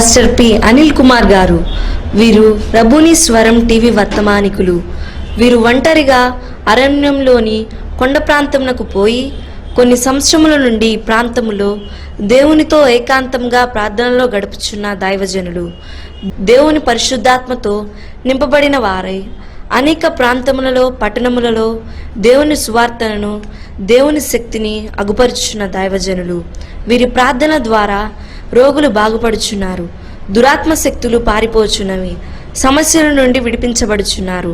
Pastor P Anil Kumar గారు. వీరు రబూని స్వరం టీవీ వర్తమానికులు. వీరు ఒంటరిగా అరణ్యంలోని కొండ ప్రాంతమునకు పోయి కొన్ని సంవత్సరముల నుండి ఈ ప్రాంతములో దేవునితో ఏకాంతంగా ప్రార్థనలో గడుపుచున్న దైవజనులు. దేవుని పరిశుద్ధాత్మతో నింపబడిన వారై అనేక ప్రాంతములలో పట్టణములలో దేవుని సువార్తలను దేవుని శక్తిని అగుపరుచున్న దైవజనులు. వీరి ప్రార్థన ద్వారా రోగులు బాగుపడుచున్నారు, దురాత్మ శక్తులు పారిపోచున్నవి, సమస్యల నుండి విడిపించబడుచున్నారు.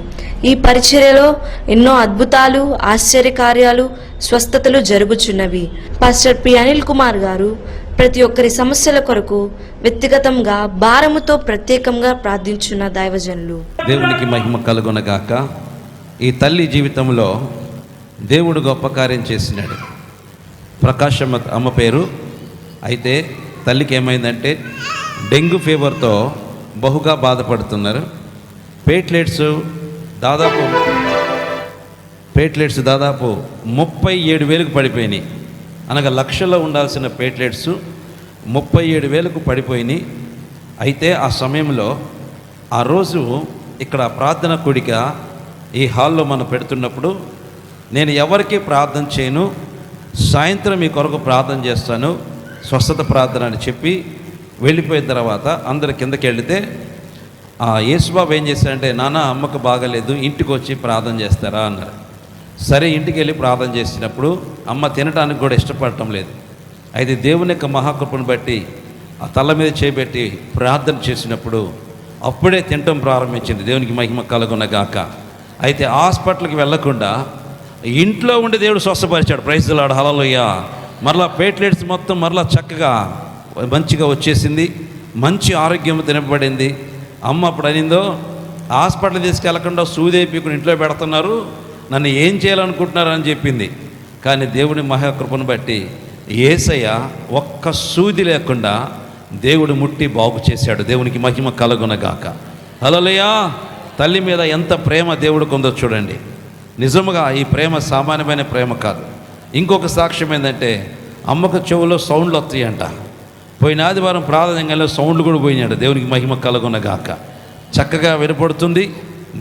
ఈ పరిచర్యలో ఎన్నో అద్భుతాలు, ఆశ్చర్యకార్యాలు, స్వస్థతలు జరుగుచున్నవి. పాస్టర్ పి అనిల్ కుమార్ గారు ప్రతి ఒక్కరి సమస్యల కొరకు వ్యక్తిగతంగా భారముతో ప్రత్యేకంగా ప్రార్థించున్న దైవజనులు. దేవునికి మహిమ కలుగునగాక. ఈ తల్లి జీవితంలో దేవుడు గొప్ప కార్యం చేసినాడు. ప్రకాశమ్మ అమ్మ పేరు. అయితే తల్లికి ఏమైందంటే డెంగ్యూ ఫీవర్తో బహుగా బాధపడుతున్నారు. ప్లేట్లెట్స్ దాదాపు 37,000కు పడిపోయినాయి. అనగా లక్షల్లో ఉండాల్సిన ప్లేట్లెట్స్ 37,000కు పడిపోయినాయి. అయితే ఆ సమయంలో ఆ రోజు ఇక్కడ ప్రార్థన కూడిక ఈ హాల్లో మనం పెడుతున్నప్పుడు నేను ఎవరికి ప్రార్థన చేయను, సాయంత్రం మీ కొరకు ప్రార్థన చేస్తాను, స్వస్థత ప్రార్థన అని చెప్పి వెళ్ళిపోయిన తర్వాత అందరు కిందకి వెళితే యేసుబాబు ఏం చేశారంటే, నాన్న అమ్మకు బాగలేదు, ఇంటికి వచ్చి ప్రార్థన చేస్తారా అన్నారు. సరే ఇంటికి వెళ్ళి ప్రార్థన చేసినప్పుడు అమ్మ తినడానికి కూడా ఇష్టపడటం లేదు. అయితే దేవుని యొక్క మహాకృపను బట్టి ఆ తల మీద చేపెట్టి ప్రార్థన చేసినప్పుడు అప్పుడే తినటం ప్రారంభించింది. దేవునికి మహిమ కలుగునగాక. అయితే హాస్పిటల్కి వెళ్లకుండా ఇంట్లో ఉండి దేవుడు స్వస్థపరిచాడు. ప్రైజ్ ది లార్డ్, హల్లెలూయా. మరలా ప్లేట్లెట్స్ మొత్తం మరలా చక్కగా మంచిగా వచ్చేసింది, మంచి ఆరోగ్యం తినబడింది. అమ్మ అప్పుడు అనిందో, హాస్పిటల్ తీసుకెళ్లకుండా సూదేపీకుని ఇంట్లో పెడుతున్నారు, నన్ను ఏం చేయాలనుకుంటున్నారు అని చెప్పింది. కానీ దేవుని మహాకృపను బట్టి యేసయ్య ఒక్క సూది లేకుండా దేవుడు ముట్టి బాగు చేశాడు. దేవునికి మహిమ కలుగునగాక. హల్లెలూయా. తల్లి మీద ఎంత ప్రేమ దేవుడికి ఉందో చూడండి. నిజముగా ఈ ప్రేమ సామాన్యమైన ప్రేమ కాదు. ఇంకొక సాక్ష్యం ఏంటంటే, అమ్మకు చెవులో సౌండ్లు వస్తాయంట. పోయిన ఆదివారం ప్రార్థనలో సౌండ్లు కూడా పోయినాడు. దేవునికి మహిమ కలుగునగాక. చక్కగా వినపడుతుంది.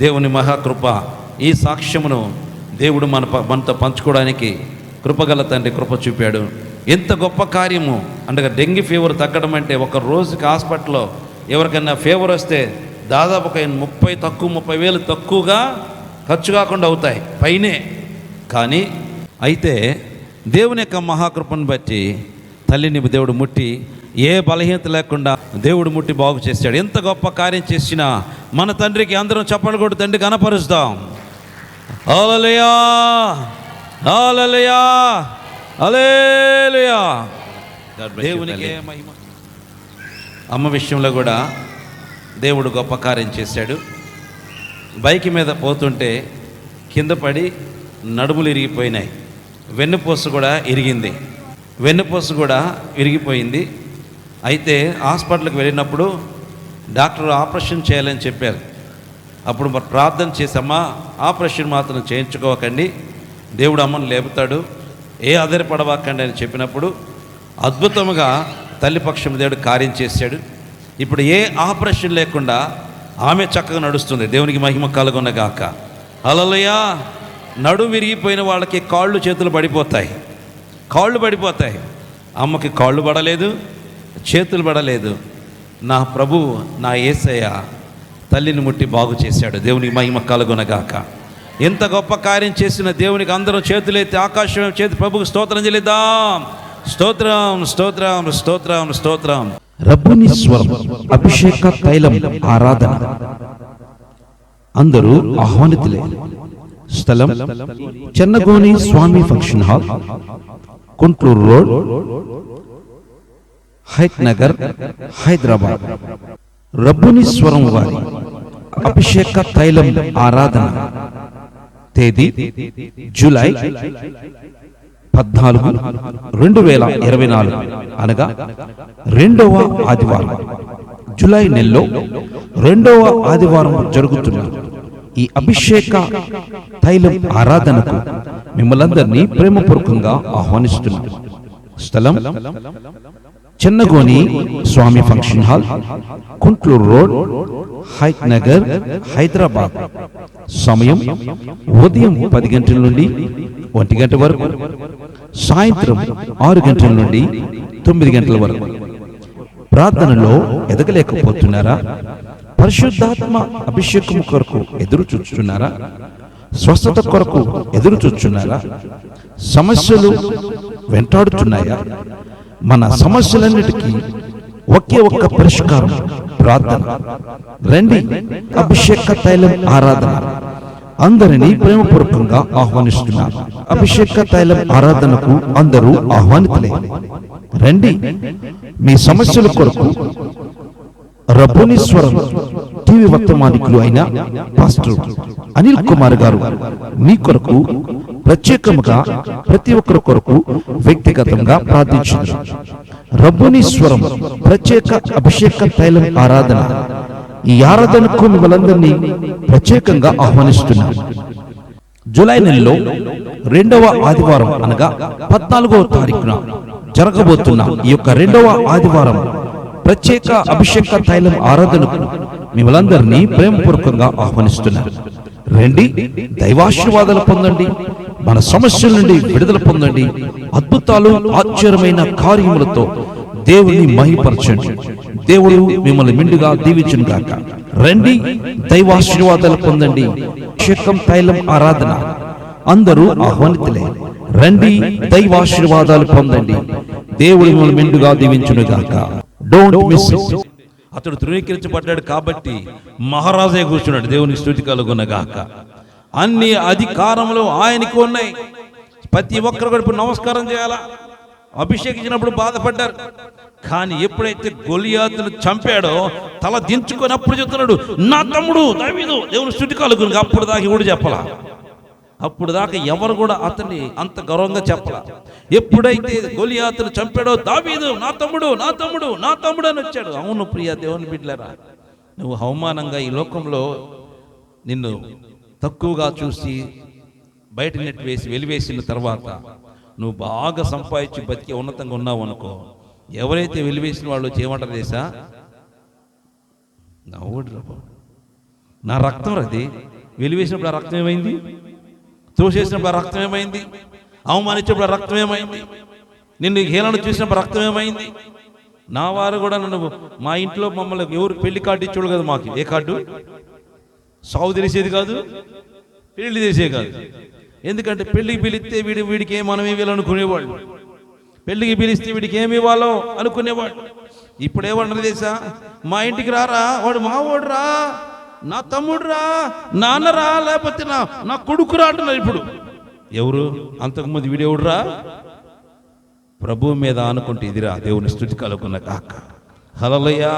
దేవుని మహాకృప. ఈ సాక్ష్యమును దేవుడు మనతో పంచుకోవడానికి కృపగల తండ్రి కృప చూపాడు. ఎంత గొప్ప కార్యము అంటే, డెంగ్యూ ఫీవర్ తగ్గడం అంటే ఒక రోజుకి హాస్పిటల్లో ఎవరికైనా ఫీవర్ వస్తే దాదాపు ఒక 30,000 తక్కువగా ఖర్చు కాకుండా అవుతాయి పైనే. కానీ అయితే దేవుని యొక్క మహాకృపను బట్టి తల్లిని దేవుడు ముట్టి ఏ బలహీనత లేకుండా దేవుడు ముట్టి బాగు చేశాడు. ఎంత గొప్ప కార్యం చేసినా మన తండ్రికి అందరం చప్పట్లు కొట్టి తండ్రి కనపరుస్తాం. హల్లెలూయా, హల్లెలూయా, హల్లెలూయా. దేవునికి మహిమ. అమ్మ విషయంలో కూడా దేవుడు గొప్ప కార్యం చేశాడు. బైక్ మీద పోతుంటే కింద పడి నడుములు ఇరిగిపోయినాయి, వెన్నుపూస కూడా ఇరిగింది, వెన్నుపూస కూడా విరిగిపోయింది. అయితే హాస్పిటల్కి వెళ్ళినప్పుడు డాక్టర్ ఆపరేషన్ చేయాలని చెప్పారు. అప్పుడు ప్రార్థన చేసమ్మా, ఆపరేషన్ మాత్రం చేయించుకోకండి, దేవుడు అమ్మను లేపుతాడు, ఏ ఆధారపడవాకండి అని చెప్పినప్పుడు అద్భుతంగా తల్లిపక్షం దేవుడు కార్యం చేశాడు. ఇప్పుడు ఏ ఆపరేషన్ లేకుండా ఆమె చక్కగా నడుస్తుంది. దేవునికి మహిమ కలుగునగాక. హల్లెలూయా. నడుము విరిగిపోయిన వాళ్ళకి కాళ్ళు చేతులు పడిపోతాయి, కాళ్ళు పడిపోతాయి. అమ్మకి కాళ్ళు పడలేదు, చేతులు పడలేదు. నా ప్రభువు నా యేసయ్య తల్లిని ముట్టి బాగు చేశాడు. దేవునికి మహిమ కలుగునగాక. ఎంత గొప్ప కార్యం చేసిన దేవునికి అందరూ చేతులెత్తి ఆకాశం చేతి ప్రభుకు స్తోత్రం చెల్లిద్దాం. స్తోత్రం, స్తోత్రం, స్తోత్రం, స్తోత్రం. రబ్బుని స్వరం అభిషేక తైలం ఆరాధన. అందరూ ఆహ్వానితులే. స్థలం Chennagoni Swamy function hall, Kuntloor road, Hayathnagar, Hyderabad. రబ్బుని స్వరం వారి అభిషేక తైలం ఆరాధన తేదీ జూలై 14, 2024 అనగా 2వ ఆదివారం, జూలై నెలలో 2వ ఆదివారం జరుగుతున్న ఈ అభిషేక తైలం ఆరాధనకు మిమ్మల్ందరినీ ప్రేమపూర్వకంగా ఆహ్వానిస్తున్నాం. స్థలం Chennagoni Swamy function hall, Kuntloor road, Hayathnagar, Hyderabad. సమయం ఉదయం 10 గంటల నుండి 1 గంట వరకు, సాయంత్రం 6 గంటల నుండి 9 గంటల వరకు. ప్రార్థనలో ఎదగలేకపోతున్నారా? పరిశుద్ధాత్మ అభిషేకం కొరకు ఎదురు చూస్తున్నారా? స్వస్థత కొరకు ఎదురు చూస్తున్నారా? సమస్యలు వెంటాడుతున్నాయా? మన సమస్యలన్నిటికీ ఒకే ఒక్క పరిష్కారం ప్రార్థన. రండి, అభిషేక తైలం ఆరాధన. అందరినీ ప్రేమపూర్వకంగా ఆహ్వానిస్తున్నారు. అభిషేక తైలం ఆరాధనకు అందరూ ఆహ్వానితులే. రండి, మీ సమస్యల కొరకు రబ్బుని స్వరం టీవీ వర్తమానికులు అయిన పాస్టర్ అనిల్ కుమార్ గారు మీ కొరకు ప్రత్యేకముగా ప్రతి ఒక్కరి కొరకు వ్యక్తిగతంగా ప్రార్థించారు. రబ్బుని స్వరం ప్రత్యేక అభిషేక తైలం ఆరాధన. ఈ ఆరాధనకు మిమ్మల్ందరినీ ప్రత్యేకంగా ఆహ్వానిస్తున్నారు. జూలై నెలలో 2వ ఆదివారం అనగా 14వ తారీఖున జరగబోతున్న ఈ యొక్క 2వ ఆదివారం ప్రత్యేక అభిషేక తైలం ఆరాధనకు మిమ్మల్ందరినీ ప్రేమపూర్వకంగా ఆహ్వానిస్తున్నారు. రండి, దైవాశీర్వాదాలు పొందండి, మన సమస్యల నుండి విడుదల పొందండి, అద్భుతాలు ఆశ్చర్యమైన కార్యములతో దేవుని మహిమపరచండి. దేవుడు మిమ్మల్ని మెండుగా దీవించును గాక. రండి, దైవాశీర్వాదాలు పొందండి. అభిషేకం తైలం ఆరాధన అందరూ ఆహ్వానితులే. రండి, దైవాశీర్వాదాలు పొందండి. దేవుడు మిమ్మల్ని మెండుగా దీవించును గాక. Don't miss it. అతడు ధృవీకరించబడ్డాడు కాబట్టి మహారాజే కూర్చున్నాడు. దేవునికి స్తుతి కలుగునగాక. అన్ని అధికారములు ఆయనకు ఉన్నాయి. ప్రతి ఒక్కరు కూడా ఇప్పుడు నమస్కారం చేయాలా? అభిషేకించినప్పుడు బాధపడ్డారు, కానీ ఎప్పుడైతే గొలియాతును చంపాడో తల దించుకొని అప్పుడు చెప్తున్నాడు, నా తమ్ముడు దావీదు, దేవుని స్తుతి కలుగును. అప్పుడు దాకా కూడా చెప్పలా. అప్పుడు దాకా ఎవరు కూడా అతన్ని అంత గౌరవంగా చెప్పలా. ఎప్పుడైతే గొలియాతును చంపాడో దావీదు, నా తమ్ముడు, నా తమ్ముడు, నా తమ్ముడు అని వచ్చాడు. అవును ప్రియ దేవుని బిడ్డలారా, నువ్వు అవమానంగా ఈ లోకంలో నిన్ను తక్కువగా చూసి బయట నెట్ వేసి వెలివేసిన తర్వాత నువ్వు బాగా సంపాదించి బతికి ఉన్నతంగా ఉన్నావు అనుకో, ఎవరైతే వెలివేసిన వాళ్ళు చేయమంటారు చేసా, నా రక్తం రది. వెలివేసినప్పుడు ఆ రక్తం ఏమైంది? తోసేసినప్పుడు ఆ రక్తం ఏమైంది? అవమానించినప్పుడు ఆ రక్తం ఏమైంది? నిన్ను హేళన చూసినప్పుడు రక్తం ఏమైంది? నా వారు కూడా నన్ను, మా ఇంట్లో మమ్మల్ని ఎవరు పెళ్లి కార్డు ఇచ్చాడు కదా, మాకు ఏ కార్డు? సాగు తెలిసేది కాదు, పెళ్లి చేసేది కాదు. ఎందుకంటే పెళ్లికి పిలిస్తే వీడికి ఏం మనం ఇవ్వాలనుకునేవాళ్ళు, పెళ్లికి పిలిస్తే వీడికి ఏమి ఇవ్వాలో అనుకునేవాడు. ఇప్పుడు ఏమన్నారు తెలుసా? మా ఇంటికి రారా, వాడు మా వాడు రా, నా తమ్ముడు రా, నాన్నరా, లేకపోతే నా కొడుకు రా అంటున్నారు. ఇప్పుడు ఎవరు? అంతకుముందు వీడెవడు రా? ప్రభువు మీద ఆనుకుంటే ఇదిరా. దేవుని స్తుతి కలుగున కాక. హల్లెలూయా.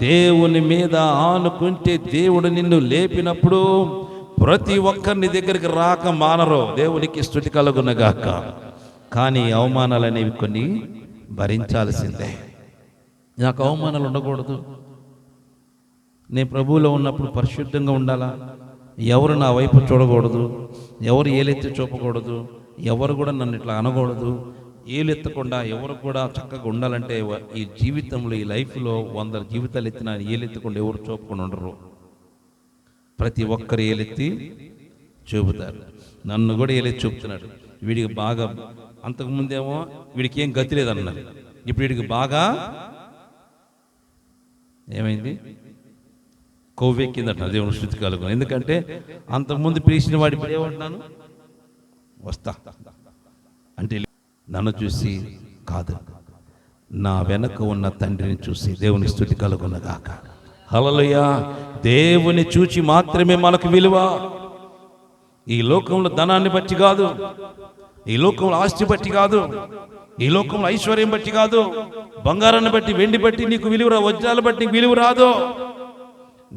దేవుని మీద ఆనుకుంటే దేవుడు నిన్ను లేపినప్పుడు ప్రతి ఒక్కరిని దగ్గరికి రాక మానరు. దేవునికి స్తుతి కలుగున గాక. కానీ అవమానాలు అనేవి కొన్ని భరించాల్సిందే. నాకు అవమానాలు ఉండకూడదు. నేను ప్రభువులో ఉన్నప్పుడు పరిశుద్ధంగా ఉండాలా. ఎవరు నా వైపు చూడకూడదు, ఎవరు ఏలెత్తి చూపకూడదు, ఎవరు కూడా నన్ను ఇట్లా అనకూడదు. ఏలెత్తకుండా ఎవరు కూడా చక్కగా ఉండాలంటే ఈ జీవితంలో, ఈ లైఫ్లో 100 జీవితాలు ఎత్తిన ఏలెత్తకుండా ఎవరు చూపకుండా ఉండరు. ప్రతి ఒక్కరు ఏలెత్తి చూపుతారు. నన్ను కూడా ఏలెత్తి చూపుతున్నాడు. వీడికి బాగా, అంతకుముందేమో వీడికి ఏం గతి లేదన్నారు, ఇప్పుడు వీడికి బాగా ఏమైంది? కొవ్వెక్కిందట. దేవుని స్తుతి కలుగును. ఎందుకంటే అంతకుముందు పిలిచిన వాడి ఇప్పుడు ఏమంటున్నాను, వస్తా అంటే నన్ను చూసి కాదు, నా వెనక ఉన్న తండ్రిని చూసి. దేవుని స్తుతి కలుగునగాక. హల్లెలూయా. దేవుని చూచి మాత్రమే మనకు విలువ. ఈ లోకంలో ధనాన్ని బట్టి కాదు, ఈ లోకంలో ఆస్తి బట్టి కాదు, ఈ లోకంలో ఐశ్వర్యం బట్టి కాదు, బంగారాన్ని బట్టి, వెండి బట్టి నీకు విలువ, వజ్రాలు బట్టి నీకు విలువ రాదు.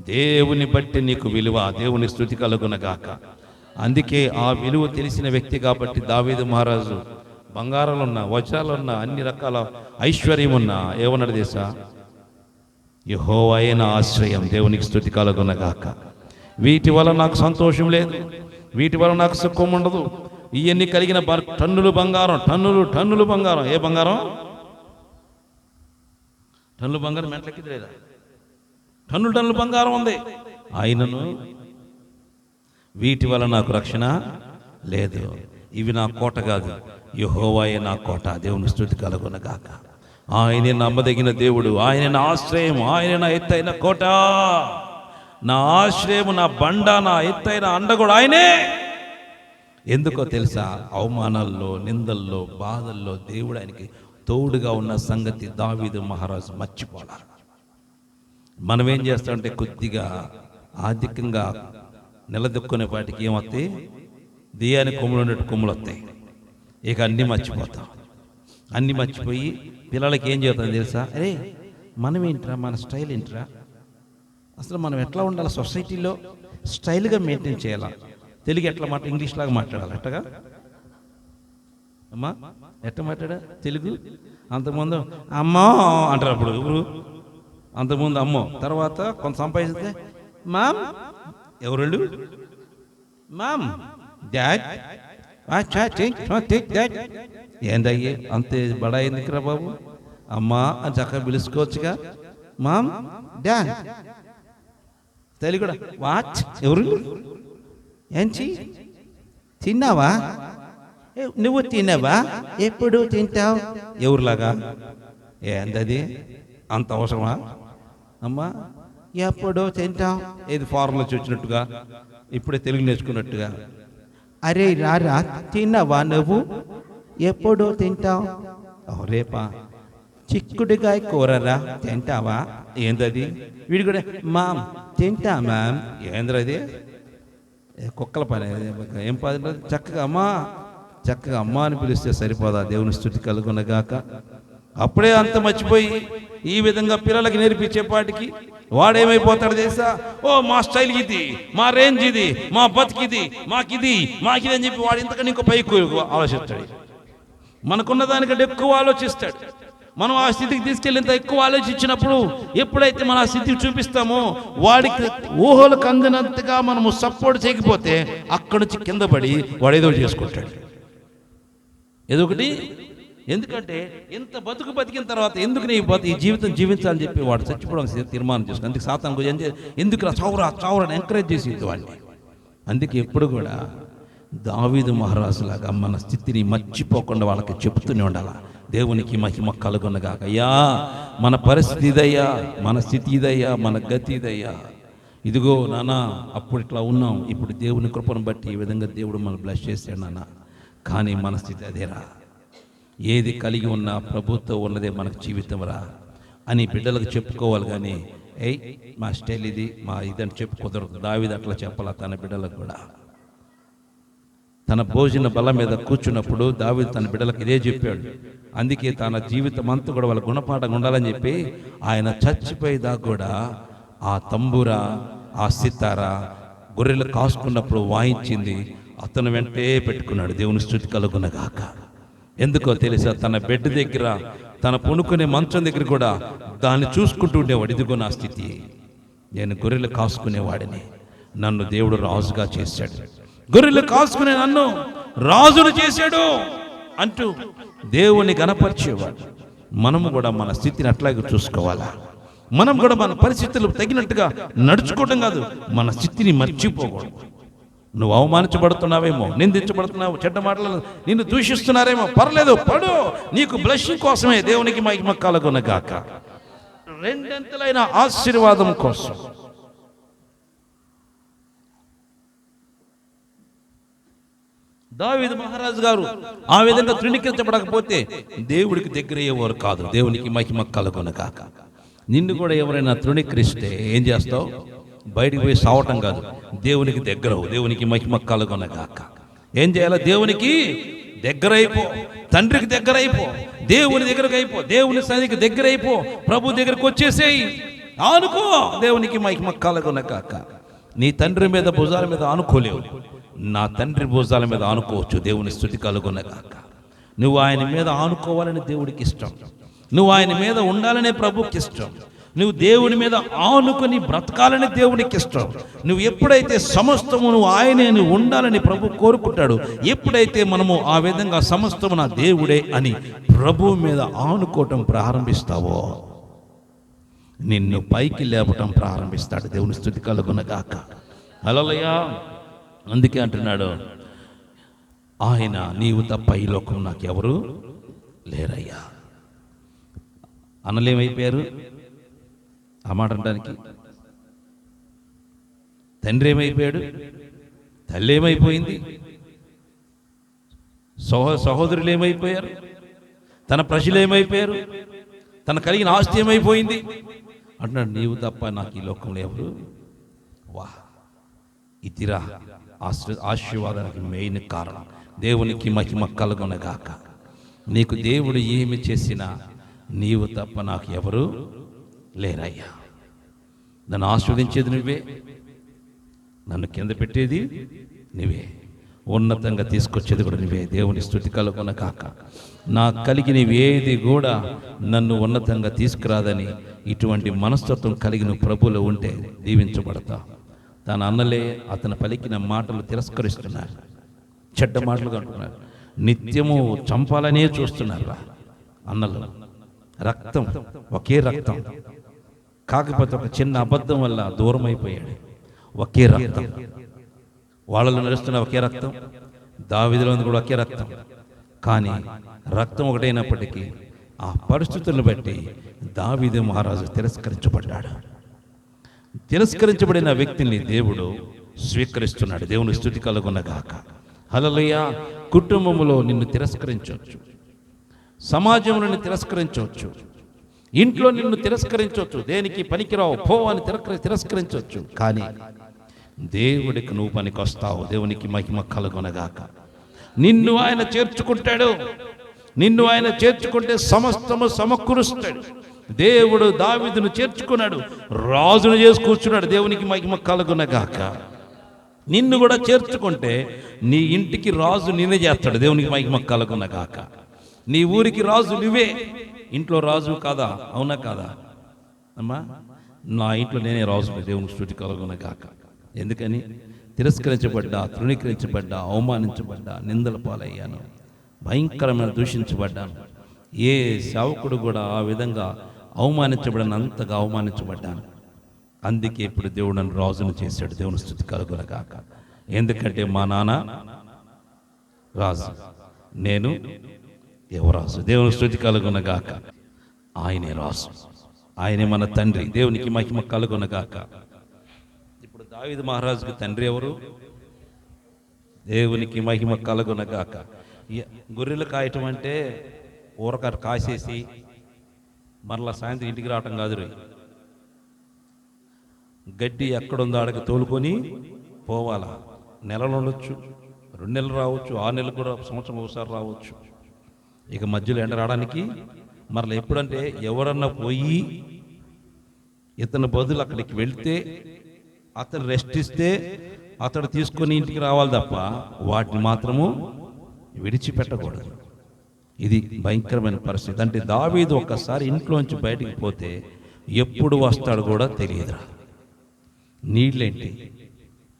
దేవుని బట్టి నీకు విలువ. దేవుని స్తుతి కలుగునగాక. అందుకే ఆ విలువ తెలిసిన వ్యక్తి కాబట్టి దావీదు మహారాజు బంగారాలున్నా, వజ్రాలున్నా, అన్ని రకాల ఐశ్వర్యం ఉన్నా ఏమన్నాడు తెలుసా? యెహోవాయే నా ఆశ్రయం. దేవునికి స్తుతి కలుగునగాక. వీటి వల్ల నాకు సంతోషం లేదు, వీటి వల్ల నాకు సుఖం ఉండదు. ఇవన్నీ కలిగిన టన్నులు బంగారం, టన్నులు బంగారం. ఏ బంగారం? టన్నుల బంగారం మెంట్లెక్కింది లేదా? టన్నుల బంగారం ఉంది. ఆయనను వీటి వల్ల నాకు రక్షణ లేదు, ఇవి నా కోట కాదు, యెహోవాయే నా కోట. దేవుని స్తుతి కలుగునగాక. ఆయనే నమ్మదగిన దేవుడు, ఆయన నా ఆశ్రయం, ఆయన నా ఎత్తైన కోట, నా ఆశ్రయం, నా బండ, నా ఎత్తైన అండగోడు ఆయనే. ఎందుకో తెలుసా? అవమానాల్లో, నిందల్లో, బాధల్లో దేవుడు ఆయనకి తోడుగా ఉన్న సంగతి దావీదు మహారాజు మర్చిపోలా. మనం ఏం చేస్తామంటే కొద్దిగా ఆర్థికంగా నిలదొక్కునే వాటికి ఏమొస్తాయి? దెయ్యాన్ని కొమ్ములు ఉన్నట్టు కొమ్ములు వస్తాయి. ఇక అన్నీ మర్చిపోతాం. అన్నీ మర్చిపోయి పిల్లలకి ఏం చేస్తాం తెలుసా? అరే మనం ఏంట్రా, మన స్టైల్ ఏంట్రా, అసలు మనం ఎట్లా ఉండాలి, సొసైటీలో స్టైల్గా మెయింటైన్ చేయాలా, తెలుగు ఎట్లా ఇంగ్లీష్ లాగా మాట్లాడాలి, ఎట్టగా అమ్మా ఎట్లా మాట్లాడా తెలుగు? అంతకుముందు అమ్మో అంటారు, అప్పుడు అంతకుముందు అమ్మో, తర్వాత కొంత సంపాదిస్తే మామ్, ఎవరు మామ్, డాడ్, ఏందయ్యే అంతే బడా ఎందుకురా బాబు, అమ్మా అని చక్కగా పిలుచుకోవచ్చుగా. మామ్, డాడ్, తెలుగు కూడా వాచ్, ఎవరు ఏంచి, తిన్నావా, నువ్వు తిన్నావా, ఎప్పుడు తింటావు, ఎవరులాగా, ఏందది అంత అవసరమా, అమ్మా ఎప్పుడో తింటావు, ఏది ఫారెన్లో వచ్చినట్టుగా, ఇప్పుడే తెలుగు నేర్చుకున్నట్టుగా. అరే రారా, తిన్నావా నువ్వు, ఎప్పుడో తింటావు, రేపా చిక్కుడుకాయ కూరరా, తింటావా, ఏందది, వీడు కూడా మామ్ తింటా మ్యామ్, ఏంద్రది కుక్కల పని, ఏం పని, చక్కగా అమ్మా, చక్కగా అమ్మ అని పిలిస్తే సరిపోదా? దేవుని స్తుతి కలుగునగాక. అప్పుడే అంత మర్చిపోయి ఈ విధంగా పిల్లలకి నేర్పించేపాటికి వాడేమైపోతాడు తెలుసా? ఓ మా స్టైల్ ఇది, మా రేంజ్ ఇది, మా బతికిది, మాకిది అని చెప్పి వాడు ఇంతకన్నా ఇంకో పైకి ఆలోచిస్తాడు. మనకున్న దానికంటే ఎక్కువ ఆలోచిస్తాడు. మనం ఆ స్థితికి తీసుకెళ్ళినంత ఎక్కువ ఆలోచించినప్పుడు, ఎప్పుడైతే మనం ఆ స్థితికి చూపిస్తామో వాడికి ఊహలకు అందినంతగా మనము సపోర్ట్ చేయకపోతే అక్కడి నుంచి కింద పడి వాడు ఏదో చేసుకుంటాడు, ఏదో ఒకటి. ఎందుకంటే ఇంత బతికిన తర్వాత ఎందుకు ఈ జీవితం జీవించాలని చెప్పి వాడు చచ్చిపోవడానికి తీర్మానం చేసుకుని, అందుకే సాతాను ఎందుకు చావురా ఎంకరేజ్ చేసి వాడిని. అందుకే ఎప్పుడు కూడా దావీదు మహారాజులాగా మన స్థితిని మర్చిపోకుండా వాళ్ళకి చెప్తూనే ఉండాలి. దేవునికి మహిమ కలుగునగాక. అయ్యా మన పరిస్థితి ఇదయ్యా, మన స్థితి ఇదయ్యా, మన గతి ఇదయ్యా, ఇదిగో నాన్న అప్పుడు ఇట్లా ఉన్నాం, ఇప్పుడు దేవుని కృపను బట్టి ఈ విధంగా దేవుడు మనం బ్లెస్ చేశాడు నాన్న, కానీ మన స్థితి అదేరా, ఏది కలిగి ఉన్నా ప్రభుత్వం ఉన్నదే మనకు జీవితం రా అని బిడ్డలకు చెప్పుకోవాలి. కానీ మా స్టైల్ ఇది, మా ఇదని చెప్పు కుదరదు. దావీదు అట్లా చెప్పాల తన బిడ్డలకు కూడా. తన భోజన బల మీద కూర్చున్నప్పుడు దావీదు తన బిడ్డలకు ఇదే చెప్పాడు. అందుకే తన జీవితం అంతా కూడా వాళ్ళ గుణపాఠంగా ఉండాలని చెప్పి ఆయన చచ్చిపోయేదాకా కూడా ఆ తంబూర, ఆ సితార గొర్రెలు కాసుకున్నప్పుడు వాయించింది అతను వెంటే పెట్టుకున్నాడు. దేవుని స్తుతి కలుగునగాక. ఎందుకో తెలుసా? తన బెడ్ దగ్గర, తన పొనుకునే మంచం దగ్గర కూడా దాన్ని చూసుకుంటూ ఉండేవాడు. ఇదిగో నా స్థితి, నేను గొర్రెలు కాసుకునేవాడిని, నన్ను దేవుడు రాజుగా చేశాడు, గొర్రెలు కాసుకునే నన్ను రాజును చేశాడు అంటూ దేవుని గణపరిచేవాడు. మనము కూడా మన స్థితిని అట్లాగే చూసుకోవాలా. మనం కూడా మన పరిస్థితులు తగినట్టుగా నడుచుకోవడం కాదు, మన స్థితిని మర్చిపోకూడదు. నువ్వు అవమానించబడుతున్నావేమో, నిందించబడుతున్నావు, చెడ్డ మాటలు నిన్ను దూషిస్తున్నారేమో, పర్లేదు పడు, నీకు బ్లెస్సింగ్ కోసమే. దేవునికి మహిమ కలుగునగాక. రెండంతలైన ఆశీర్వాదం కోసం దావీదు మహారాజు గారు ఆ విధంగా తృణీకరించబడకపోతే దేవుడికి దగ్గర అయ్యేవారు కాదు. దేవునికి మహిమ కలుగునగాక. నిన్ను కూడా ఎవరైనా తృణీకరిస్తే ఏం చేస్తావు? బయటికి పోయి సావటం కాదు, దేవునికి దగ్గరవు. దేవునికి మహిమ కలుగునగాక. ఏం చేయాలి? దేవునికి దగ్గర అయిపో, తండ్రికి దగ్గర అయిపో, దేవుని దగ్గరకు అయిపో, దేవుని సన్నిధికి దగ్గర అయిపో, ప్రభు దగ్గరకు వచ్చేసేయి, ఆనుకో. దేవునికి మహిమ కలుగునగాక. నీ తండ్రి మీద భుజాల మీద ఆనుకోలేవు, నా తండ్రి భుజాల మీద ఆనుకోవచ్చు. దేవుని స్తుతి కలుగునగాక. నువ్వు ఆయన మీద ఆనుకోవాలని దేవుడికి ఇష్టం, నువ్వు ఆయన మీద ఉండాలనే ప్రభుకి ఇష్టం, నువ్వు దేవుని మీద ఆనుకొని బ్రతకాలని దేవునికి ఇష్టం. నువ్వు ఎప్పుడైతే సమస్తము నువ్వు ఆయనే నువ్వు ఉండాలని ప్రభు కోరుకుంటాడు, ఎప్పుడైతే మనము ఆ విధంగా సమస్తము నా దేవుడే అని ప్రభు మీద ఆనుకోవటం ప్రారంభిస్తావో నిన్ను పైకి లేపటం ప్రారంభిస్తాడు. దేవుని స్తుతి కలుగునగాక. హల్లెలూయా. అందుకే అంటున్నాడు ఆయన, నీవు తప్ప ఈ లోకం నాకెవరు లేరయ్యా. అన్నలేమైపోయారు ఆ మాట అనడానికి? తండ్రి ఏమైపోయాడు? తల్లి ఏమైపోయింది? సహోదరులు ఏమైపోయారు? తన ప్రజలు ఏమైపోయారు? తన కలిగిన ఆస్తి ఏమైపోయింది అంటున్నాడు. నీవు తప్ప నాకు ఈ లోకంలో ఎవరు? వా, ఇదిరా ఆశీర్వాదానికి మెయిన్ కారణం. దేవునికి మహిమ కలుగునగాక. నీకు దేవుడు ఏమి చేసినా నీవు తప్ప నాకు ఎవరు లేరయ్యా. నన్ను ఆస్వాదించేది నువ్వే, నన్ను కింద పెట్టేది నువ్వే, ఉన్నతంగా తీసుకొచ్చేది కూడా నువ్వే. దేవుని స్తుతి కలుగునగాక. నాకు కలిగినవేది కూడా నన్ను ఉన్నతంగా తీసుకురాదని ఇటువంటి మనస్తత్వం కలిగిన ప్రభువులో ఉంటే దీవించబడతా. తన అన్నలే అతను పలికిన మాటలు తిరస్కరిస్తున్నారు, చెడ్డ మాటలు అంటున్నారు, నిత్యము చంపాలనే చూస్తున్నారు. అన్నలు రక్తం, ఒకే రక్తం, కాకపోతే ఒక చిన్న అబద్ధం వల్ల దూరం అయిపోయాడు. ఒకే రక్తం, వాళ్ళలో నడుస్తున్న ఒకే రక్తం, దావీదులో ఉంది కూడా ఒకే రక్తం. కానీ రక్తం ఒకటైనప్పటికీ ఆ పరిస్థితులను బట్టి దావీదు మహారాజు తిరస్కరించబడ్డాడు. తిరస్కరించబడిన వ్యక్తిని దేవుడు స్వీకరిస్తున్నాడు. దేవుని స్తుతి కలుగునగాక. హల్లెలూయా. కుటుంబంలో నిన్ను తిరస్కరించవచ్చు, సమాజంలో నిన్ను తిరస్కరించవచ్చు, ఇంట్లో నిన్ను తిరస్కరించవచ్చు, దేనికి పనికిరావు పో అని తిరస్కరించవచ్చు. కానీ దేవుడికి నువ్వు పనికి వస్తావు. దేవునికి మహిమ కలుగునగాక. నిన్ను ఆయన చేర్చుకుంటాడు. నిన్ను ఆయన చేర్చుకుంటే సమస్తము సమకూరుస్తాడు. దేవుడు దావీదును చేర్చుకున్నాడు, రాజును చేసి కూర్చున్నాడు. దేవునికి మహిమ కలుగునగాక. నిన్ను కూడా చేర్చుకుంటే నీ ఇంటికి రాజు నేనే చేస్తాడు. దేవునికి మహిమ కలుగునగాక. నీ ఊరికి రాజు నువ్వే. ఇంట్లో రాజు కాదా? అవునా కాదా అమ్మా? నా ఇంట్లో నేనే రాజు. దేవునికి స్తుతి కలుగునగాక. ఎందుకని? తిరస్కరించబడ్డా, తృణీకరించబడ్డా, అవమానించబడ్డా, నిందల పాలయ్యాను, భయంకరమైన దూషించబడ్డాను. ఏ సేవకుడు కూడా ఆ విధంగా అవమానించబడినంతగా అవమానించబడ్డాను. అందుకే ఇప్పుడు దేవుడు నన్ను రాజును చేశాడు. దేవుని స్తుతి కలుగునగాక. ఎందుకంటే మా నాన్న రాజు, నేను యువరాజు. దేవుని స్తుతి కలుగునగాక. ఆయనే రాజు, ఆయనే మన తండ్రి. దేవునికి మహిమ కలుగునగాక. ఇప్పుడు దావీదు మహారాజుకి తండ్రి ఎవరు? దేవునికి మహిమ కలుగునగాక. గొర్రెలు కాయటం అంటే ఊరకట్ట కాసేసి మరలా సాయంత్రం ఇంటికి రావటం కాదు. గడ్డి ఎక్కడుందో ఆడకి తోలుకొని పోవాలా. నెలలు ఉండొచ్చు, 2 నెలలు రావచ్చు, 6 నెలలు కూడా, సంవత్సరం ఒకసారి రావచ్చు. ఇక మధ్యలో ఎండ రావడానికి మరలా ఎప్పుడంటే ఎవరన్నా పోయి ఇతని బదులు అక్కడికి వెళ్తే, అతను రెస్ట్ ఇస్తే అతడు తీసుకొని ఇంటికి రావాలి తప్ప వాటిని మాత్రము విడిచిపెట్టకూడదు. ఇది భయంకరమైన పరిస్థితి. అంటే దావీదు ఒక్కసారి ఇంట్లోంచి బయటికి పోతే ఎప్పుడు వస్తాడు కూడా తెలియదు. నీళ్ళేంటి,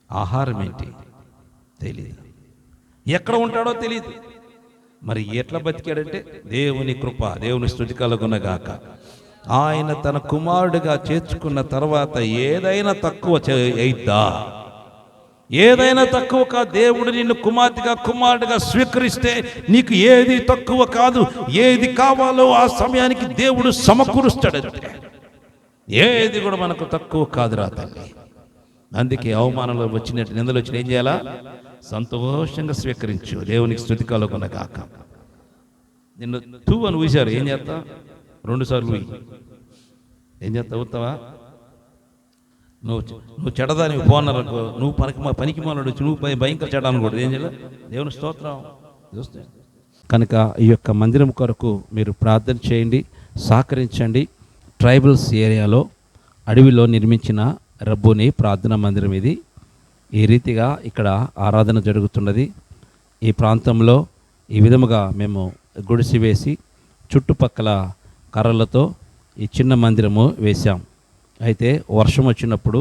ఆహారం ఏంటి తెలియదు, ఎక్కడ ఉంటాడో తెలియదు. మరి ఎట్లా బతికాడంటే దేవుని కృప. దేవుని స్తుతి కలుగునగాక. ఆయన తన కుమారుడిగా చేర్చుకున్న తర్వాత ఏదైనా తక్కువ అయిద్దా? ఏదైనా తక్కువ కాదు. దేవుడు నిన్ను కుమారుడిగా స్వీకరిస్తే నీకు ఏది తక్కువ కాదు. ఏది కావాలో ఆ సమయానికి దేవుడు సమకూరుస్తాడు. ఏది కూడా మనకు తక్కువ కాదురా తల్లి. అందుకే అవమానంలో వచ్చినట్టు, నిందలు వచ్చిన ఏం చేయాలా? సంతోషంగా స్వీకరించు. దేవునికి స్తుతి కలుగునగాక. నిన్ను తూ అని ఊసారు, ఏం చేస్తా? 2 సార్లు ఏం చేస్తా? ఊతావా? నువ్వు చెడదానికి పోన్నారు, నువ్వు పనికి మాలాడు వచ్చి నువ్వు భయంకర చెడాను కూడా ఏం చేయాలి? దేవుని స్తోత్రం చూస్తే. కనుక ఈ యొక్క మందిరం కొరకు మీరు ప్రార్థన చేయండి, సహకరించండి. ట్రైబల్స్ ఏరియాలో అడవిలో నిర్మించిన రబ్బుని ప్రార్థనా మందిరం ఇది. ఈ రీతిగా ఇక్కడ ఆరాధన జరుగుతున్నది. ఈ ప్రాంతంలో ఈ విధముగా మేము గుడిసి వేసి చుట్టుపక్కల కర్రలతో ఈ చిన్న మందిరము వేశాం. అయితే వర్షం వచ్చినప్పుడు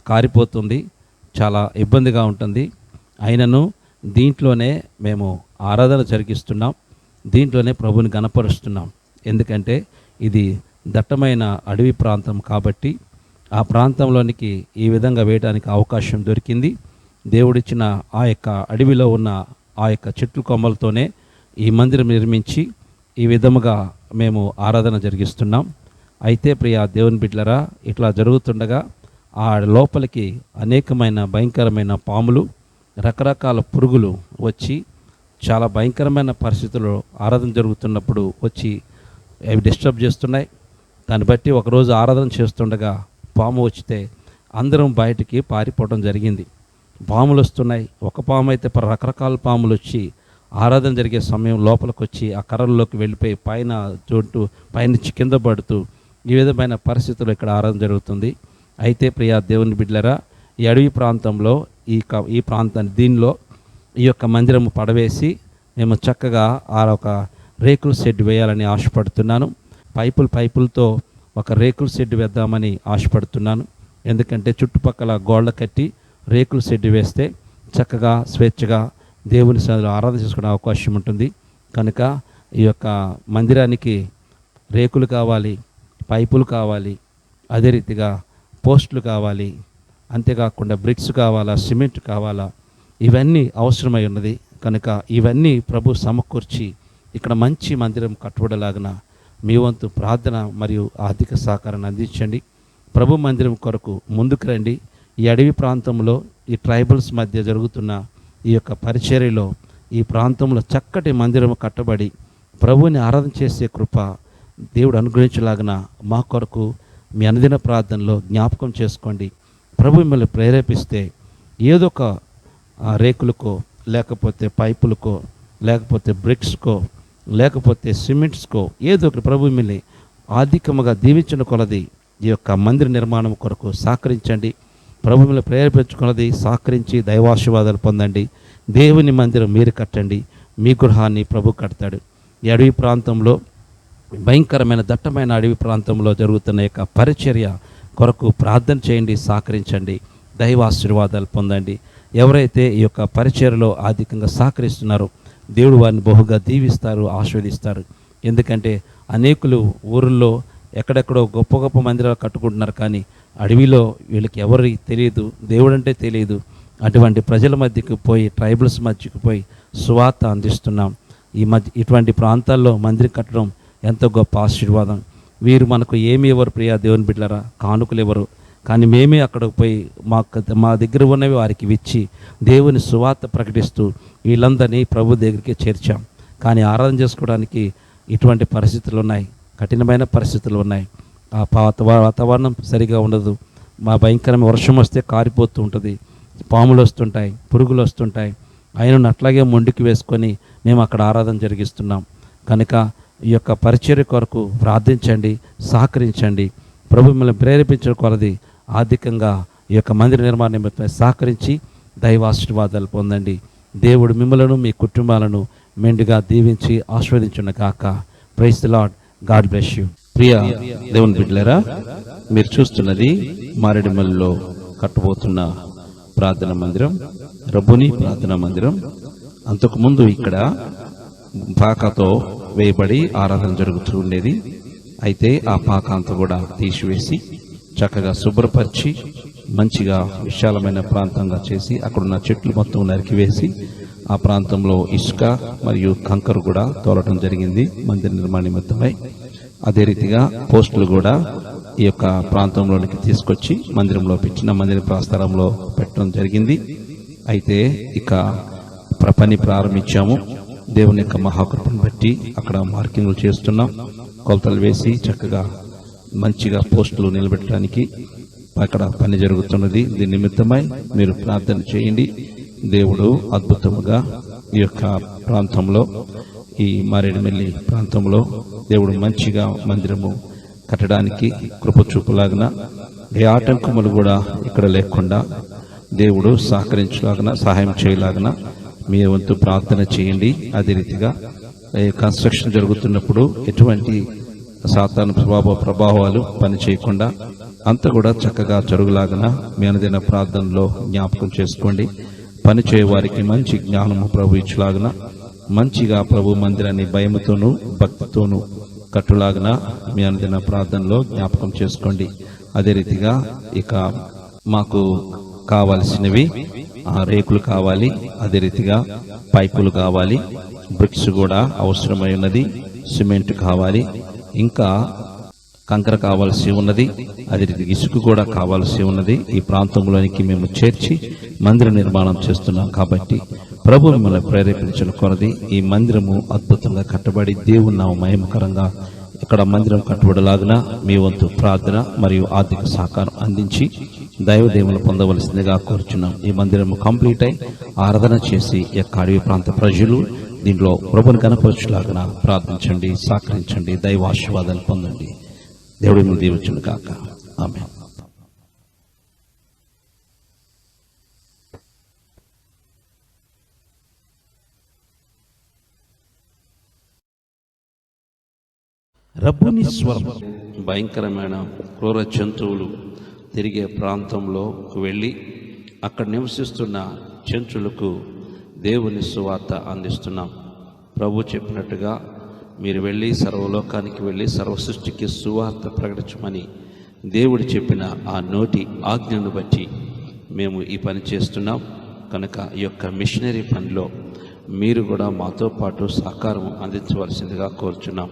కారిపోతుంది, చాలా ఇబ్బందిగా ఉంటుంది. అయినను దీంట్లోనే మేము ఆరాధన జరిగిస్తున్నాం, దీంట్లోనే ప్రభుని గణపరుస్తున్నాం. ఎందుకంటే ఇది దట్టమైన అడవి ప్రాంతం కాబట్టి ఆ ప్రాంతంలోనికి ఈ విధంగా వేయడానికి అవకాశం దొరికింది. దేవుడిచ్చిన ఆ యొక్క అడవిలో ఉన్న ఆ యొక్క చెట్ల కొమ్మలతోనే ఈ మందిరం నిర్మించి ఈ విధముగా మేము ఆరాధన జరిగిస్తున్నాం. అయితే ప్రియ దేవుని బిడ్డలారా, ఇట్లా జరుగుతుండగా ఆ లోపలికి అనేకమైన భయంకరమైన పాములు, రకరకాల పురుగులు వచ్చి చాలా భయంకరమైన పరిస్థితుల్లో ఆరాధన జరుగుతున్నప్పుడు వచ్చి అవి డిస్టర్బ్ చేస్తున్నాయి. దాన్ని బట్టి ఒకరోజు ఆరాధన చేస్తుండగా పాము వచ్చితే అందరం బయటికి పారిపోవడం జరిగింది. పాములు వస్తున్నాయి. ఒక పాము అయితే రకరకాల పాములు వచ్చి ఆరాధన జరిగే సమయం లోపలికి వచ్చి ఆ కర్రల్లోకి వెళ్ళిపోయి పైనుంచి కింద పడుతూ ఈ విధమైన పరిస్థితుల్లో ఇక్కడ ఆరాధన జరుగుతుంది. అయితే ప్రియ దేవుని బిడ్డలారా, ఈ అడవి ప్రాంతంలో ఈ ప్రాంతాన్ని దీనిలో ఈ యొక్క మందిరము పడవేసి మేము చక్కగా ఆ ఒక రేకుల షెడ్ వేయాలని ఆశపడుతున్నాను. పైపులతో ఒక రేకుల షెడ్ వేద్దామని ఆశపడుతున్నాను. ఎందుకంటే చుట్టుపక్కల గోళ్ళ కట్టి రేకుల షెడ్ వేస్తే చక్కగా స్వేచ్ఛగా దేవుని సన్నిధిలో ఆరాధన చేసుకునే అవకాశం ఉంటుంది. కనుక ఈ యొక్క మందిరానికి రేకులు కావాలి, పైపులు కావాలి, అదే రీతిగా పోస్టులు కావాలి, అంతేకాకుండా బ్రిక్స్ కావాలా, సిమెంట్ కావాలా, ఇవన్నీ అవసరమై ఉన్నది. కనుక ఇవన్నీ ప్రభు సమకూర్చి ఇక్కడ మంచి మందిరం కట్టుబడలాగిన మీ వంతు ప్రార్థన మరియు ఆర్థిక సహకారాన్ని అందించండి. ప్రభు మందిరం కొరకు ముందుకు రండి. ఈ అడవి ప్రాంతంలో ఈ ట్రైబల్స్ మధ్య జరుగుతున్న ఈ యొక్క పరిచర్యలో ఈ ప్రాంతంలో చక్కటి మందిరం కట్టబడి ప్రభువుని ఆరాధన చేసే కృప దేవుడు అనుగ్రహించలాగిన మా కొరకు మీ అనుదిన ప్రార్థనలో జ్ఞాపకం చేసుకోండి. ప్రభు మిమ్మల్ని ప్రేరేపిస్తే ఏదో ఒక రేకులకో, లేకపోతే పైపులకో, లేకపోతే బ్రిక్స్కో, లేకపోతే సిమెంట్స్కో ఏదో ఒకటి ప్రభు మిమ్మల్ని ఆర్థికంగా దీవించిన కొలది ఈ యొక్క మందిర నిర్మాణం కొరకు సహకరించండి. ప్రభు మిమ్మల్ని ప్రేరేపించుకున్నది సహకరించి దైవాశీర్వాదాలు పొందండి. దేవుని మందిరం మీరు కట్టండి, మీ గృహాన్ని ప్రభు కడతాడు. ఈ అడవి ప్రాంతంలో భయంకరమైన దట్టమైన అడవి ప్రాంతంలో జరుగుతున్న యొక్క పరిచర్య కొరకు ప్రార్థన చేయండి, సహకరించండి, దైవాశీర్వాదాలు పొందండి. ఎవరైతే ఈ యొక్క పరిచర్యలో ఆర్థికంగా సహకరిస్తున్నారో దేవుడు వారిని బహుగా దీవిస్తారు, ఆశీర్వదిస్తారు. ఎందుకంటే అనేకులు ఊరిలో ఎక్కడెక్కడో గొప్ప గొప్ప మందిరాలు కట్టుకుంటున్నారు, కానీ అడవిలో వీళ్ళకి ఎవరికి తెలియదు, దేవుడు అంటే తెలియదు. అటువంటి ప్రజల మధ్యకు పోయి, ట్రైబల్స్ మధ్యకు పోయి సువార్త అందిస్తున్నాం. ఇటువంటి ప్రాంతాల్లో మందిరం కట్టడం ఎంతో గొప్ప ఆశీర్వాదం. వీరు మనకు ఏమి ఎవరు ప్రియా దేవుని బిడ్డలారా, కానుకలు ఎవరు, కానీ మేమే అక్కడికి పోయి మా దగ్గర ఉన్నవి వారికి ఇచ్చి దేవుని సువార్త ప్రకటిస్తూ వీళ్ళందరినీ ప్రభు దగ్గరికి చేర్చాం. కానీ ఆరాధన చేసుకోవడానికి ఇటువంటి పరిస్థితులు ఉన్నాయి, కఠినమైన పరిస్థితులు ఉన్నాయి. ఆ వాతావరణం సరిగా ఉండదు. మా భయంకరమైన వర్షం వస్తే కారిపోతూ ఉంటుంది, పాములు వస్తుంటాయి, పురుగులు వస్తుంటాయి. ఆయనను అట్లాగే మొండికి వేసుకొని మేము అక్కడ ఆరాధన జరిగిస్తున్నాం. కనుక ఈ యొక్క పరిచర్య కొరకు ప్రార్థించండి, సహకరించండి. ప్రభు మిమ్మల్ని ప్రేరేపించడం కొలది ఆర్థికంగా ఈ యొక్క మందిర నిర్మాణ నిమిత్తమై సహకరించి దైవాశీర్వాదాలు పొందండి. దేవుడు మిమ్మలను మీ కుటుంబాలను మెండుగా దీవించి ఆశీర్వదించును గాక. Praise the Lord. God bless you. ప్రియ దేవుని బిడ్డలారా, మీరు చూస్తున్నది మారేడుమల్లిలో కట్టబోతున్న ప్రార్థన మందిరం, రబ్బుని ప్రార్థనా మందిరం. అంతకుముందు ఇక్కడ పాకతో వేయబడి ఆరాధన జరుగుతూ ఉండేది. అయితే ఆ పాక అంతా కూడా తీసివేసి చక్కగా శుభ్రపరిచి మంచిగా విశాలమైన ప్రాంతంగా చేసి అక్కడున్న చెట్లు మొత్తం నరికివేసి ఆ ప్రాంతంలో ఇసుక మరియు కంకర కూడా తోలటం జరిగింది మందిర నిర్మాణ నిమిత్తమై. అదే రీతిగా పోస్టులు కూడా ఈ యొక్క ప్రాంతంలోనికి తీసుకొచ్చి మందిరంలో పెట్టిన మందిర ప్రాస్థలంలో పెట్టడం జరిగింది. అయితే ఇక పని ప్రారంభించాము. దేవుని యొక్క మహాకృపను బట్టి అక్కడ మార్కింగ్లు చేస్తున్నాం, కొలతలు వేసి చక్కగా మంచిగా పోస్టులు నిలబెట్టడానికి అక్కడ పని జరుగుతున్నది. దీని నిమిత్తమై మీరు ప్రార్థన చేయండి. దేవుడు అద్భుతముగా ఈ యొక్క ప్రాంతంలో, ఈ మారేడుమిల్లి ప్రాంతంలో దేవుడు మంచిగా మందిరము కట్టడానికి కృప చూపులాగిన, ఏ ఆటంకములు కూడా ఇక్కడ లేకుండా దేవుడు సహకరించలాగిన, సహాయం చేయలాగిన మీ వంతు ప్రార్థన చేయండి. అదే రీతిగా కన్స్ట్రక్షన్ జరుగుతున్నప్పుడు ఎటువంటి సాతాను ప్రభావాలు పని చేయకుండా అంతా కూడా చక్కగా జరుగులాగిన మీ అనుదిన ప్రార్థనలో జ్ఞాపకం చేసుకోండి. పని చేయవారికి మంచి జ్ఞానము ప్రభు ఇచ్చులాగిన, మంచిగా ప్రభు మందిరాన్ని భయముతోనూ భక్తితోనూ కట్టులాగిన మీ అనుదిన ప్రార్థనలో జ్ఞాపకం చేసుకోండి. అదే రీతిగా ఇక మాకు కావాల్సినవి రేకులు కావాలి, అదే రీతిగా పైపులు కావాలి, బ్రిక్స్ కూడా అవసరమై ఉన్నది, సిమెంట్ కావాలి, ఇంకా కంకర కావాల్సి ఉన్నది, అదే రీతిగా ఇసుక కూడా కావాల్సి ఉన్నది. ఈ ప్రాంతంలోనికి మేము చేర్చి మందిర నిర్మాణం చేస్తున్నాం కాబట్టి ప్రభు మిమ్మల్ని ప్రేరేపించిన కొరది ఈ మందిరము అద్భుతంగా కట్టబడి దేవుని నామ మహిమకరంగా ఇక్కడ మందిరం కట్టబడలాగిన మీ వంతు ప్రార్థన మరియు ఆర్థిక సహకారం అందించి దైవదేవులు పొందవలసిందిగా కోరుచున్నాం. ఈ మందిరము కంప్లీట్ అయి ఆరాధన చేసి ఈ యొక్క అడవి ప్రాంత ప్రజలు దీంట్లో ప్రభుని కనపరచులాగిన ప్రార్థించండి, సహకరించండి, దైవాశీర్వాదాలు పొందండి. దేవుడి మీద దీవించును కాక. ఆమేన్. రబ్బుని స్వరం. భయంకరమైన క్రూర జంతువులు తిరిగే ప్రాంతంలో వెళ్ళి అక్కడ నివసిస్తున్న చెంచులకు దేవుని సువార్త అందిస్తున్నాం. ప్రభు చెప్పినట్టుగా మీరు వెళ్ళి సర్వలోకానికి వెళ్ళి సర్వ సృష్టికి సువార్త ప్రకటించమని దేవుడు చెప్పిన ఆ నోటి ఆజ్ఞను బట్టి మేము ఈ పని చేస్తున్నాం. కనుక ఈ యొక్క మిషనరీ పనిలో మీరు కూడా మాతో పాటు సహకారం అందించవలసిందిగా కోరుచున్నాం.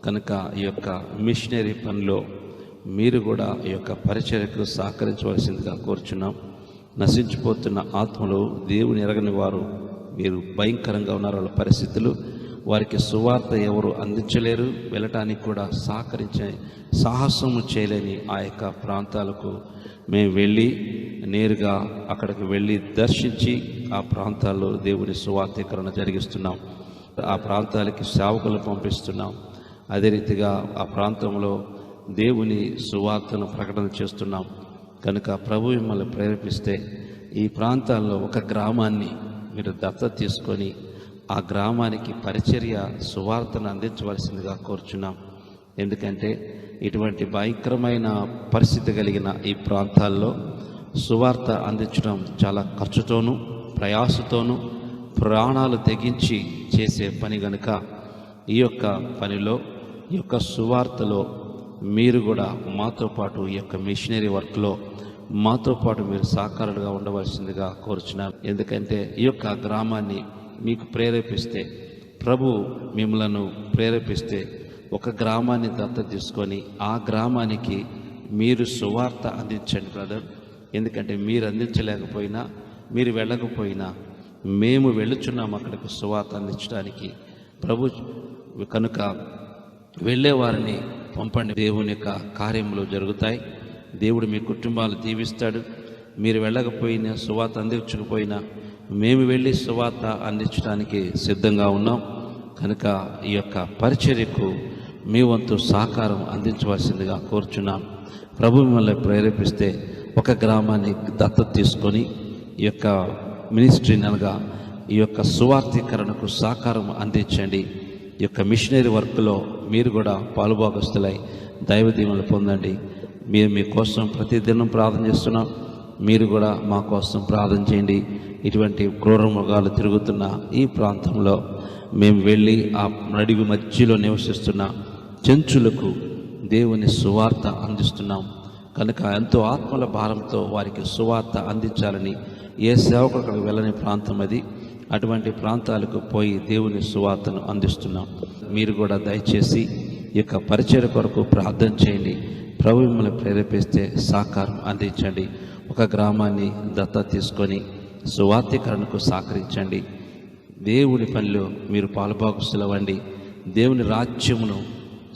కనుక ఈ యొక్క మిషనరీ పనిలో మీరు కూడా ఈ యొక్క పరిచర్యకు సహకరించవలసిందిగా కోరుచున్నాం. నశించిపోతున్న ఆత్మలు దేవుని ఎరగని వారు మీరు భయంకరంగా ఉన్నారు. వాళ్ళ పరిస్థితులు, వారికి సువార్త ఎవరు అందించలేరు, వెళ్ళటానికి కూడా సహకరించే సాహసము చేయలేని ఆ యొక్క ప్రాంతాలకు మేము వెళ్ళి నేరుగా అక్కడికి వెళ్ళి దర్శించి ఆ ప్రాంతాల్లో దేవుని సువార్తీకరణ జరిగిస్తున్నాం. ఆ ప్రాంతాలకి సేవకులు పంపిస్తున్నాం. అదే రీతిగా ఆ ప్రాంతంలో దేవుని సువార్తను ప్రకటన చేస్తున్నాం. కనుక ప్రభు మిమ్మల్ని ప్రేరేపిస్తే ఈ ప్రాంతాల్లో ఒక గ్రామాన్ని మీరు దత్తత తీసుకొని ఆ గ్రామానికి పరిచర్య సువార్తను అందించవలసిందిగా కోరుచున్నాం. ఎందుకంటే ఇటువంటి భయంకరమైన పరిస్థితి కలిగిన ఈ ప్రాంతాల్లో సువార్త అందించడం చాలా ఖర్చుతోనూ ప్రయాసతోనూ ప్రాణాలు తెగించి చేసే పని కనుక ఈ యొక్క పనిలో ఈ యొక్క సువార్తలో మీరు కూడా మాతో పాటు ఈ యొక్క మిషనరీ వర్క్లో మాతో పాటు మీరు సహకారులుగా ఉండవలసిందిగా కోరుచున్నాను. ఎందుకంటే ఈ యొక్క గ్రామాన్ని మీకు ప్రేరేపిస్తే, ప్రభు మిమ్మలను ప్రేరేపిస్తే ఒక గ్రామాన్ని దత్తత తీసుకొని ఆ గ్రామానికి మీరు సువార్త అందించండి బ్రదర్. ఎందుకంటే మీరు అందించలేకపోయినా, మీరు వెళ్ళకపోయినా మేము వెళ్ళుచున్నాం అక్కడికి సువార్త అందించడానికి. ప్రభు కనుక వెళ్ళే వారిని పంపండి. దేవుని యొక్క కార్యములు జరుగుతాయి. దేవుడు మీ కుటుంబాలు దీవిస్తాడు. మీరు వెళ్ళకపోయినా, సువార్త అందించకపోయినా మేము వెళ్ళి సువార్త అందించడానికి సిద్ధంగా ఉన్నాం. కనుక ఈ యొక్క పరిచర్యకు మీ వంతు సహకారం అందించవలసిందిగా కోరుచున్నాం. ప్రభు మిమ్మల్ని ప్రేరేపిస్తే ఒక గ్రామాన్ని దత్తత తీసుకొని ఈ యొక్క మినిస్ట్రీని అనగా ఈ యొక్క సువార్తీకరణకు సహకారం అందించండి. ఈ యొక్క మిషనరీ వర్క్లో మీరు కూడా పాలుభాగస్తులై దైవ దీవెనలు పొందండి. మేము మీకోసం ప్రతిదినం ప్రార్థన చేస్తున్నాం. మీరు కూడా మా కోసం ప్రార్థన చేయండి. ఇటువంటి క్రూర మృగాలు తిరుగుతున్న ఈ ప్రాంతంలో మేము వెళ్ళి ఆ నడివి మధ్యలో నివసిస్తున్న చెంచులకు దేవుని సువార్త అందిస్తున్నాం. కనుక ఎంతో ఆత్మల భారంతో వారికి సువార్త అందించాలని ఏ సేవకుడు అక్కడికి వెళ్ళని ప్రాంతం అది. అటువంటి ప్రాంతాలకు పోయి దేవుని సువార్తను అందిస్తున్నాం. మీరు కూడా దయచేసి ఈ యొక్క పరిచర్య కొరకు ప్రార్థన చేయండి. ప్రభు మిమ్మల్ని ప్రేరేపిస్తే సహకారం అందించండి. ఒక గ్రామాన్ని దత్తత తీసుకొని సువార్తీకరణకు సహకరించండి. దేవుని పనిలో మీరు పాలుభాగస్తులవ్వండి. దేవుని రాజ్యమును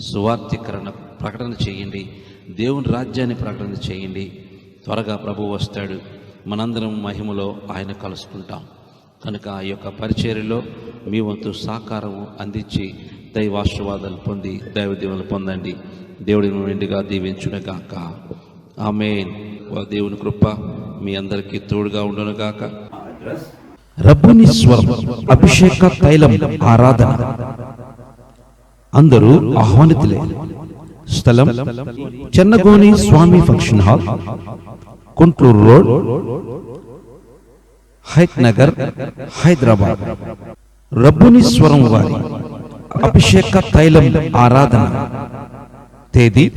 సువార్తీకరణ ప్రకటన చేయండి. దేవుని రాజ్యాన్ని ప్రకటన చేయండి. త్వరగా ప్రభు వస్తాడు. మనందరం మహిమలో ఆయన కలుసుకుంటాం. కనుక ఈ యొక్క పరిచర్యలో మీ వంతు సహకారం అందించి దైవాశీర్వాదాలు పొంది దైవ దీవెనలు పొందండి. దేవుడిని నిండుగా దీవించునుగాక. ఆమేన్. దేవుని కృప మీ అందరికీ తోడుగా ఉండునుగాక. రబ్బుని స్వరం అభిషేక తైలం ఆరాధన. అందరూ ఆహ్వానితులే. స్థలం Chennagoni Swamy function hall, Kuntloor road, Hayathnagar, Hyderabad. రబ్బుని స్వరం వారి అభిషేక తైలం ఆరాధన. తేదీ